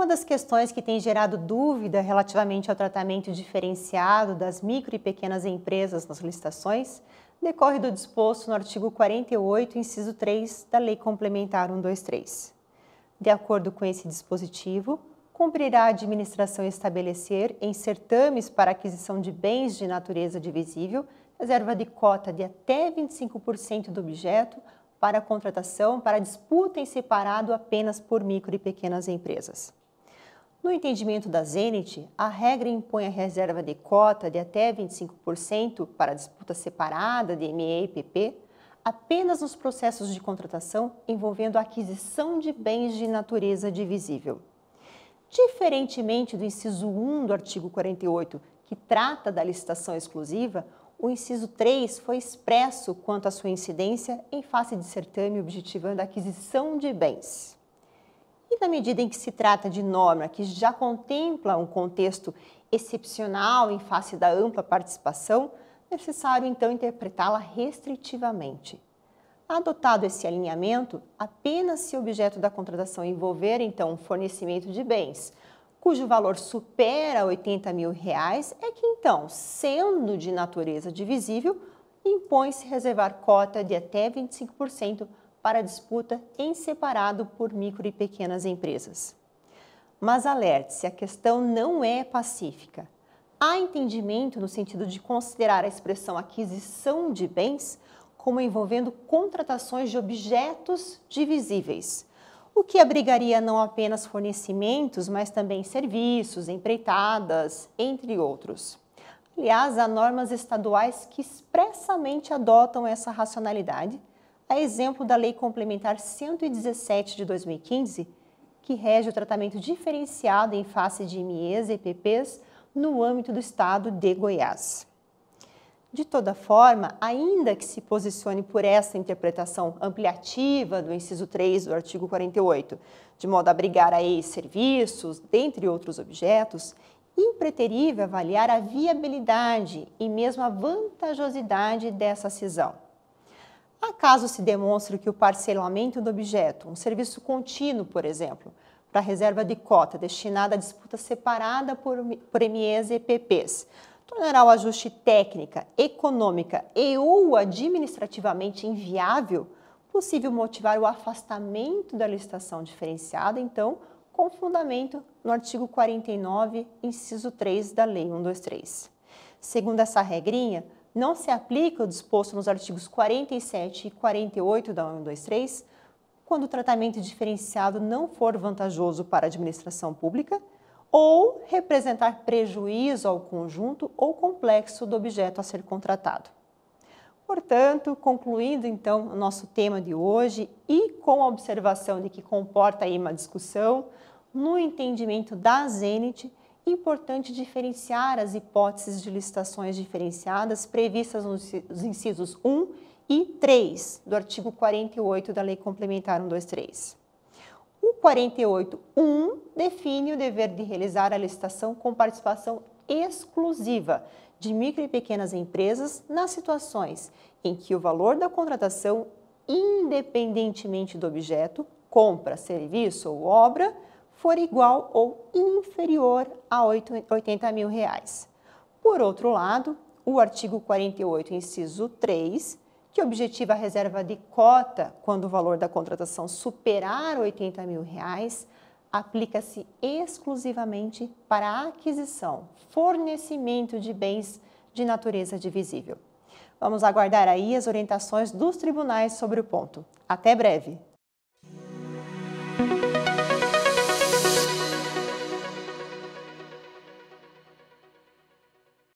Uma das questões que tem gerado dúvida relativamente ao tratamento diferenciado das micro e pequenas empresas nas licitações decorre do disposto no artigo 48, inciso 3 da Lei Complementar 123. De acordo com esse dispositivo, cumprirá a administração estabelecer em certames para aquisição de bens de natureza divisível reserva de cota de até 25% do objeto para contratação para disputa em separado apenas por micro e pequenas empresas. No entendimento da Zenit, a regra impõe a reserva de cota de até 25% para disputa separada de ME e PP apenas nos processos de contratação envolvendo a aquisição de bens de natureza divisível. Diferentemente do inciso 1 do artigo 48, que trata da licitação exclusiva, o inciso 3 foi expresso quanto à sua incidência em face de certame objetivando a aquisição de bens. E na medida em que se trata de norma que já contempla um contexto excepcional em face da ampla participação, é necessário então interpretá-la restritivamente. Adotado esse alinhamento, apenas se o objeto da contratação envolver então um fornecimento de bens, cujo valor supera R$80 mil, é que então, sendo de natureza divisível, impõe-se reservar cota de até 25% para disputa em separado por micro e pequenas empresas. Mas alerte-se, a questão não é pacífica. Há entendimento no sentido de considerar a expressão aquisição de bens como envolvendo contratações de objetos divisíveis, o que abrigaria não apenas fornecimentos, mas também serviços, empreitadas, entre outros. Aliás, há normas estaduais que expressamente adotam essa racionalidade, a exemplo da Lei Complementar 117 de 2015, que rege o tratamento diferenciado em face de MEs e PPs no âmbito do estado de Goiás. De toda forma, ainda que se posicione por essa interpretação ampliativa do inciso 3 do artigo 48, de modo a abrigar aí serviços, dentre outros objetos, impreterível avaliar a viabilidade e mesmo a vantajosidade dessa cisão. Acaso se demonstre que o parcelamento do objeto, um serviço contínuo, por exemplo, para reserva de cota destinada à disputa separada por MEs e PPs, tornará o ajuste técnica, econômica e ou administrativamente inviável, possível motivar o afastamento da licitação diferenciada, então, com fundamento no artigo 49, inciso 3 da Lei 123. Segundo essa regrinha, não se aplica o disposto nos artigos 47 e 48 da 123, quando o tratamento diferenciado não for vantajoso para a administração pública ou representar prejuízo ao conjunto ou complexo do objeto a ser contratado. Portanto, concluindo então o nosso tema de hoje e com a observação de que comporta aí uma discussão, no entendimento da Zenit, importante diferenciar as hipóteses de licitações diferenciadas previstas nos incisos 1 e 3 do artigo 48 da Lei Complementar 123. O 48.1 define o dever de realizar a licitação com participação exclusiva de micro e pequenas empresas nas situações em que o valor da contratação, independentemente do objeto, compra, serviço ou obra, for igual ou inferior a R$80 mil. Por outro lado, o artigo 48, inciso 3, que objetiva a reserva de cota quando o valor da contratação superar R$80 mil, aplica-se exclusivamente para a aquisição, fornecimento de bens de natureza divisível. Vamos aguardar aí as orientações dos tribunais sobre o ponto. Até breve!